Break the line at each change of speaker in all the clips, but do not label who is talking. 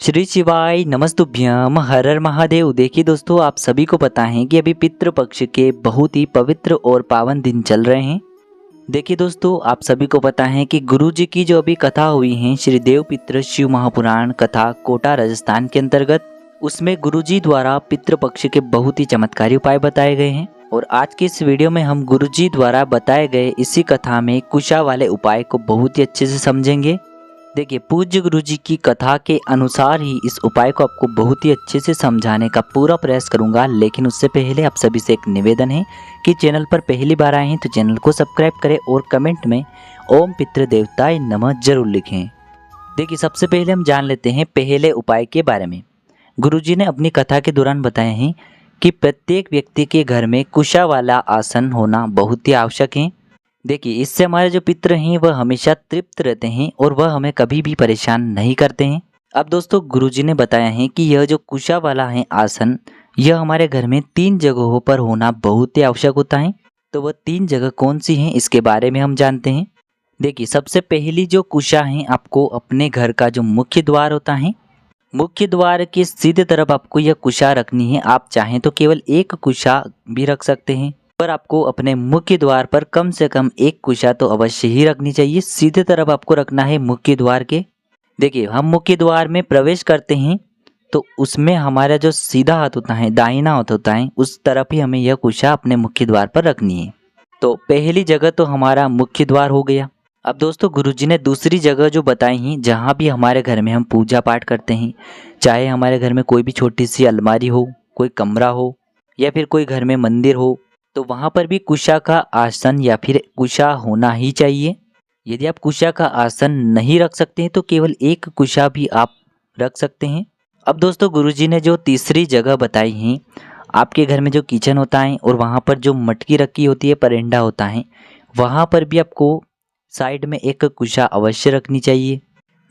श्री शिवाय नमस्तुभ्यम हर हर महादेव। देखिए दोस्तों, आप सभी को पता है कि अभी पितृपक्ष के बहुत ही पवित्र और पावन दिन चल रहे हैं। देखिए दोस्तों, आप सभी को पता है कि गुरु जी की जो अभी कथा हुई है श्री देव पितृ शिव महापुराण कथा कोटा राजस्थान के अंतर्गत, उसमें गुरु जी द्वारा पितृपक्ष के बहुत ही चमत्कारी उपाय बताए गए हैं। और आज की इस वीडियो में हम गुरु जी द्वारा बताए गए इसी कथा में कुशा वाले उपाय को बहुत ही अच्छे से समझेंगे। देखिए, पूज्य गुरु जी की कथा के अनुसार ही इस उपाय को आपको बहुत ही अच्छे से समझाने का पूरा प्रयास करूंगा। लेकिन उससे पहले आप सभी से एक निवेदन है कि चैनल पर पहली बार आए हैं तो चैनल को सब्सक्राइब करें और कमेंट में ओम पितृ देवताय नमः जरूर लिखें। देखिए, सबसे पहले हम जान लेते हैं पहले उपाय के बारे में। गुरु जी ने अपनी कथा के दौरान बताए हैं कि प्रत्येक व्यक्ति के घर में कुशा वाला आसन होना बहुत ही आवश्यक है। देखिए, इससे हमारे जो पितृ हैं वह हमेशा तृप्त रहते हैं और वह हमें कभी भी परेशान नहीं करते हैं। अब दोस्तों, गुरुजी ने बताया है कि यह जो कुशा वाला है आसन, यह हमारे घर में 3 जगहों पर होना बहुत ही आवश्यक होता है। तो वह 3 जगह कौन सी हैं इसके बारे में हम जानते हैं। देखिए, सबसे पहली जो कुशा है, आपको अपने घर का जो मुख्य द्वार होता है, मुख्य द्वार के सीधे तरफ आपको यह कुशा रखनी है। आप चाहें तो केवल एक कुशा भी रख सकते हैं, पर आपको अपने मुख्य द्वार पर कम से कम एक कुशा तो अवश्य ही रखनी चाहिए। सीधे तरफ आपको रखना है मुख्य द्वार के। देखिए, हम मुख्य द्वार में प्रवेश करते हैं तो उसमें हमारा जो सीधा हाथ होता है, दाहिना हाथ होता है, उस तरफ ही हमें यह कुशा अपने मुख्य द्वार पर रखनी है। तो पहली जगह तो हमारा मुख्य द्वार हो गया। अब दोस्तों, गुरुजी ने दूसरी जगह जो बताई हैं, जहाँ भी हमारे घर में हम पूजा पाठ करते हैं, चाहे हमारे घर में कोई भी छोटी सी अलमारी हो, कोई कमरा हो या फिर कोई घर में मंदिर हो, तो वहाँ पर भी कुशा का आसन या फिर कुशा होना ही चाहिए। यदि आप कुशा का आसन नहीं रख सकते हैं तो केवल एक कुशा भी आप रख सकते हैं। अब दोस्तों, गुरुजी ने जो तीसरी जगह बताई है, आपके घर में जो किचन होता है और वहाँ पर जो मटकी रखी होती है, परेंडा होता है, वहाँ पर भी आपको साइड में एक कुशा अवश्य रखनी चाहिए,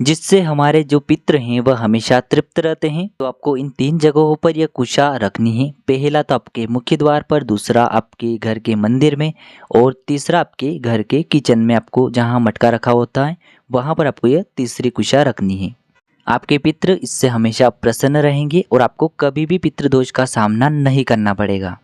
जिससे हमारे जो पितृ हैं वह हमेशा तृप्त रहते हैं। तो आपको इन 3 जगहों पर यह कुशा रखनी है। पहला तो आपके मुख्य द्वार पर, दूसरा आपके घर के मंदिर में और तीसरा आपके घर के किचन में, आपको जहां मटका रखा होता है वहां पर आपको यह तीसरी कुशा रखनी है। आपके पितृ इससे हमेशा प्रसन्न रहेंगे और आपको कभी भी पितृदोष का सामना नहीं करना पड़ेगा।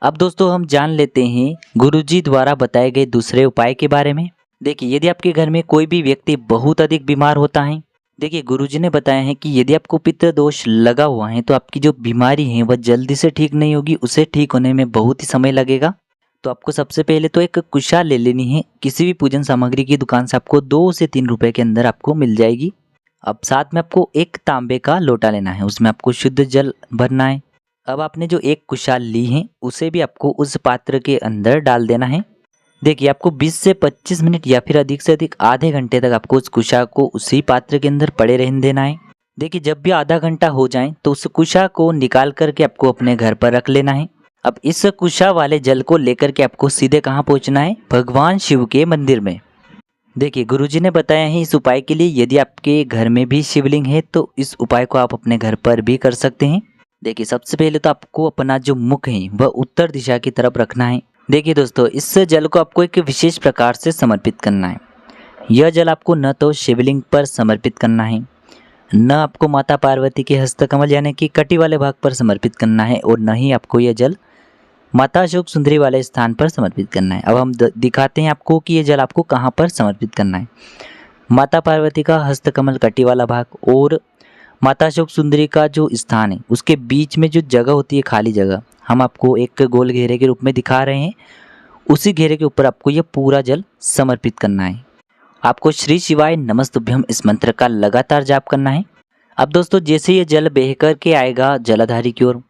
अब दोस्तों, हम जान लेते हैं गुरुजी द्वारा बताए गए दूसरे उपाय के बारे में। देखिए, यदि आपके घर में कोई भी व्यक्ति बहुत अधिक बीमार होता है, देखिए गुरुजी ने बताया है कि यदि आपको पितृ दोष लगा हुआ है तो आपकी जो बीमारी है वह जल्दी से ठीक नहीं होगी, उसे ठीक होने में बहुत ही समय लगेगा। तो आपको सबसे पहले तो एक कुशा ले लेनी है। किसी भी पूजन सामग्री की दुकान से आपको 2 से 3 रुपए के अंदर आपको मिल जाएगी। अब साथ में आपको एक तांबे का लोटा लेना है, उसमें आपको शुद्ध जल भरना है। अब आपने जो एक कुशा ली है उसे भी आपको उस पात्र के अंदर डाल देना है। देखिए, आपको 20 से 25 मिनट या फिर अधिक से अधिक आधे घंटे तक आपको उस कुशा को उसी पात्र के अंदर पड़े रहने देना है। देखिए, जब भी आधा घंटा हो जाए तो उस कुशा को निकाल करके आपको अपने घर पर रख लेना है। अब इस कुशा वाले जल को लेकर के आपको सीधे कहाँ पहुँचना है? भगवान शिव के मंदिर में। देखिए, गुरुजी ने बताया है इस उपाय के लिए, यदि आपके घर में भी शिवलिंग है तो इस उपाय को आप अपने घर पर भी कर सकते हैं। देखिए, सबसे पहले तो आपको अपना जो मुख है वह उत्तर दिशा की तरफ रखना है। देखिए दोस्तों, इस जल को आपको एक विशेष प्रकार से समर्पित करना है। यह जल आपको न तो शिवलिंग पर समर्पित करना है, न आपको माता पार्वती के हस्तकमल यानी कि कटी वाले भाग पर समर्पित करना है, और न ही आपको यह जल माता अशोक सुंदरी वाले स्थान पर समर्पित करना है। अब हम दिखाते हैं आपको कि यह जल आपको कहाँ पर समर्पित करना है। माता पार्वती का हस्तकमल कटी वाला भाग और माता अशोक सुंदरी का जो स्थान है उसके बीच में जो जगह होती है, खाली जगह, हम आपको एक गोल घेरे के रूप में दिखा रहे हैं। उसी घेरे के ऊपर आपको यह पूरा जल समर्पित करना है। आपको श्री शिवाय नमस्तुभ्यम इस मंत्र का लगातार जाप करना है। अब दोस्तों, जैसे ये जल बह कर के आएगा जलाधारी की ओर,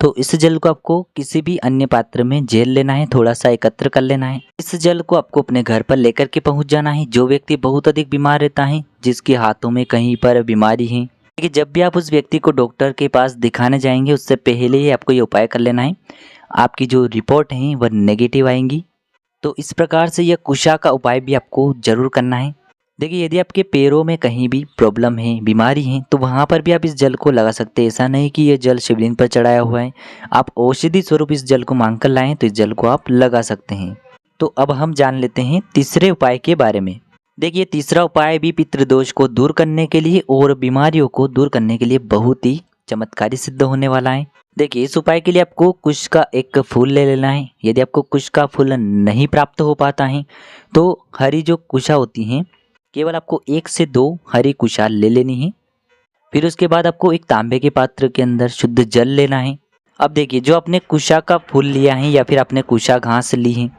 तो इस जल को आपको किसी भी अन्य पात्र में झेल लेना है, थोड़ा सा एकत्र कर लेना है। इस जल को आपको अपने घर पर लेकर के पहुंच जाना है। जो व्यक्ति बहुत अधिक बीमार रहता है, जिसके हाथों में कहीं पर बीमारी है, कि जब भी आप उस व्यक्ति को डॉक्टर के पास दिखाने जाएंगे उससे पहले ही आपको ये उपाय कर लेना है। आपकी जो रिपोर्ट है वह नेगेटिव आएंगी। तो इस प्रकार से यह कुशा का उपाय भी आपको जरूर करना है। देखिए, यदि आपके पैरों में कहीं भी प्रॉब्लम है, बीमारी है, तो वहाँ पर भी आप इस जल को लगा सकते हैं। ऐसा नहीं कि यह जल शिवलिंग पर चढ़ाया हुआ है। आप औषधि स्वरूप इस जल को मांग कर लाएँ तो इस जल को आप लगा सकते हैं। तो अब हम जान लेते हैं तीसरे उपाय के बारे में। देखिए तीसरा उपाय भी पितृदोष को दूर करने के लिए और बीमारियों को दूर करने के लिए बहुत ही चमत्कारी सिद्ध होने वाला है। देखिए इस उपाय के लिए आपको कुश का एक फूल ले लेना है। यदि आपको कुश का फूल नहीं प्राप्त हो पाता है तो हरी जो कुशा होती हैं केवल आपको 1 से 2 हरी कुशा ले लेनी है। फिर उसके बाद आपको एक तांबे के पात्र के अंदर शुद्ध जल लेना है। अब देखिए जो आपने कुशा का फूल लिया है या फिर आपने कुशा घास ली है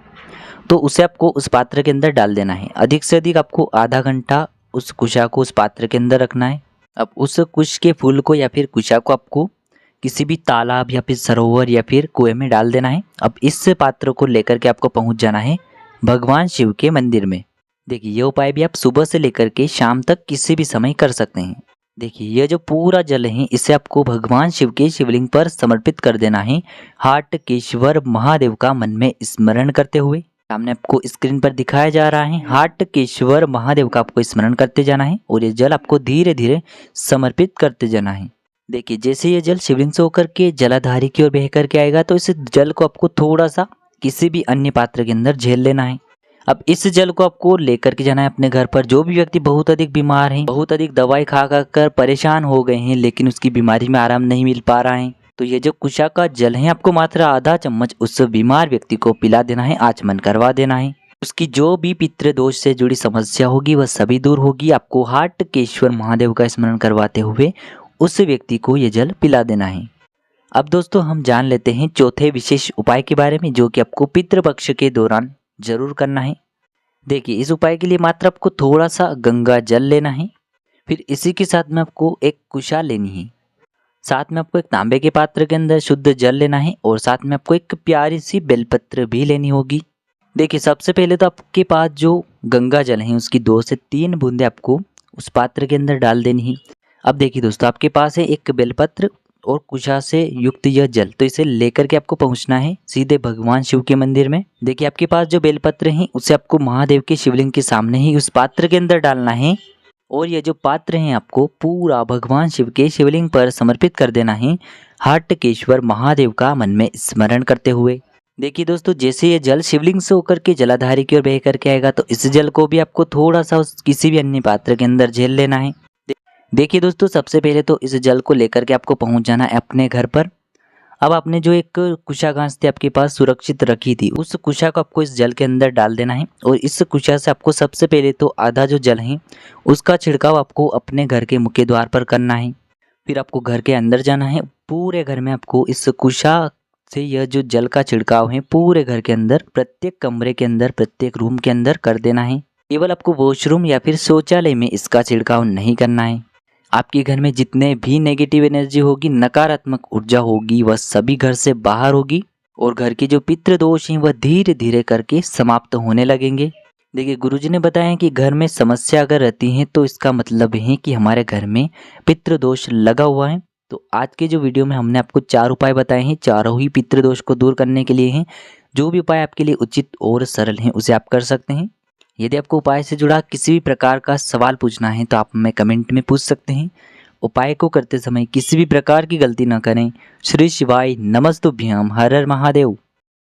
तो उसे आपको उस पात्र के अंदर डाल देना है। अधिक से अधिक आपको आधा घंटा उस कुशा को उस पात्र के अंदर रखना है। अब उस कुश के फूल को या फिर कुशा को आपको किसी भी तालाब या फिर सरोवर या फिर कुएं में डाल देना है। अब इस पात्र को लेकर के आपको पहुंच जाना है भगवान शिव के मंदिर में। देखिए ये उपाय भी आप सुबह से लेकर के शाम तक किसी भी समय कर सकते हैं। देखिए ये जो पूरा जल है इसे आपको भगवान शिव के शिवलिंग पर समर्पित कर देना है हाटकेश्वर महादेव का मन में स्मरण करते हुए। सामने आपको स्क्रीन पर दिखाया जा रहा है हाटकेश्वर महादेव का आपको स्मरण करते जाना है और ये जल आपको धीरे धीरे समर्पित करते जाना है। देखिए जैसे ये जल शिवलिंग से होकर के जलाधारी की ओर बह करके आएगा तो इस जल को आपको थोड़ा सा किसी भी अन्य पात्र के अंदर झेल लेना है। अब इस जल को आपको लेकर के जाना है अपने घर पर। जो भी व्यक्ति बहुत अधिक बीमार है, बहुत अधिक दवाई खा कर परेशान हो गए हैं लेकिन उसकी बीमारी में आराम नहीं मिल पा रहा है तो ये जो कुशा का जल है आपको मात्र आधा चम्मच उस बीमार व्यक्ति को पिला देना है, आचमन करवा देना है। उसकी जो भी पितृदोष से जुड़ी समस्या होगी वह सभी दूर होगी। आपको हाटकेश्वर महादेव का स्मरण करवाते हुए उस व्यक्ति को ये जल पिला देना है। अब दोस्तों हम जान लेते हैं चौथे विशेष उपाय के बारे में जो कि आपको पितृपक्ष के दौरान जरूर करना है। देखिए इस उपाय के लिए मात्र आपको थोड़ा सा गंगा जल लेना है। फिर इसी के साथ में आपको एक कुशा लेनी है। साथ में आपको एक तांबे के पात्र के अंदर शुद्ध जल लेना है और साथ में आपको एक प्यारी सी बेलपत्र भी लेनी होगी। देखिए सबसे पहले तो आपके पास जो गंगा जल है उसकी 2 से 3 बूंदे आपको उस पात्र के अंदर डाल देनी है। अब देखिए दोस्तों आपके पास है एक बेलपत्र और कुशा से युक्त यह जल, तो इसे लेकर के आपको पहुंचना है सीधे भगवान शिव के मंदिर में। देखिए आपके पास जो बेलपत्र है उसे आपको महादेव के शिवलिंग के सामने ही उस पात्र के अंदर डालना है और ये जो पात्र है आपको पूरा भगवान शिव के शिवलिंग पर समर्पित कर देना है हाटकेश्वर महादेव का मन में स्मरण करते हुए। देखिए दोस्तों जैसे ये जल शिवलिंग से होकर के जलाधारी की ओर बह करके आएगा तो इस जल को भी आपको थोड़ा सा उस किसी भी अन्य पात्र के अंदर झेल लेना है। देखिए दोस्तों सबसे पहले तो इस जल को लेकर के आपको पहुंच जाना है अपने घर पर। अब आपने जो एक कुशा घास थी आपके पास सुरक्षित रखी थी उस कुशा को आपको इस जल के अंदर डाल देना है और इस कुशा से आपको सबसे पहले तो आधा जो जल है उसका छिड़काव आपको अपने घर के मुख्य द्वार पर करना है। फिर आपको घर के अंदर जाना है। पूरे घर में आपको इस कुशा से यह जो जल का छिड़काव है पूरे घर के अंदर, प्रत्येक कमरे के अंदर, प्रत्येक रूम के अंदर कर देना है। केवल आपको वॉशरूम या फिर शौचालय में इसका छिड़काव नहीं करना है। आपके घर में जितने भी नेगेटिव एनर्जी होगी, नकारात्मक ऊर्जा होगी, वह सभी घर से बाहर होगी और घर के जो पितृदोष हैं वह धीरे धीरे करके समाप्त होने लगेंगे। देखिए गुरुजी ने बताया कि घर में समस्या अगर रहती है तो इसका मतलब है कि हमारे घर में पितृदोष लगा हुआ है। तो आज के जो वीडियो में हमने आपको 4 उपाय बताए हैं, चारों ही पितृदोष को दूर करने के लिए हैं। जो भी उपाय आपके लिए उचित और सरल हैं उसे आप कर सकते हैं। यदि आपको उपाय से जुड़ा किसी भी प्रकार का सवाल पूछना है तो आप हमें कमेंट में पूछ सकते हैं। उपाय को करते समय किसी भी प्रकार की गलती न करें। श्री शिवाय नमस्तुभ्यम। हर हर महादेव।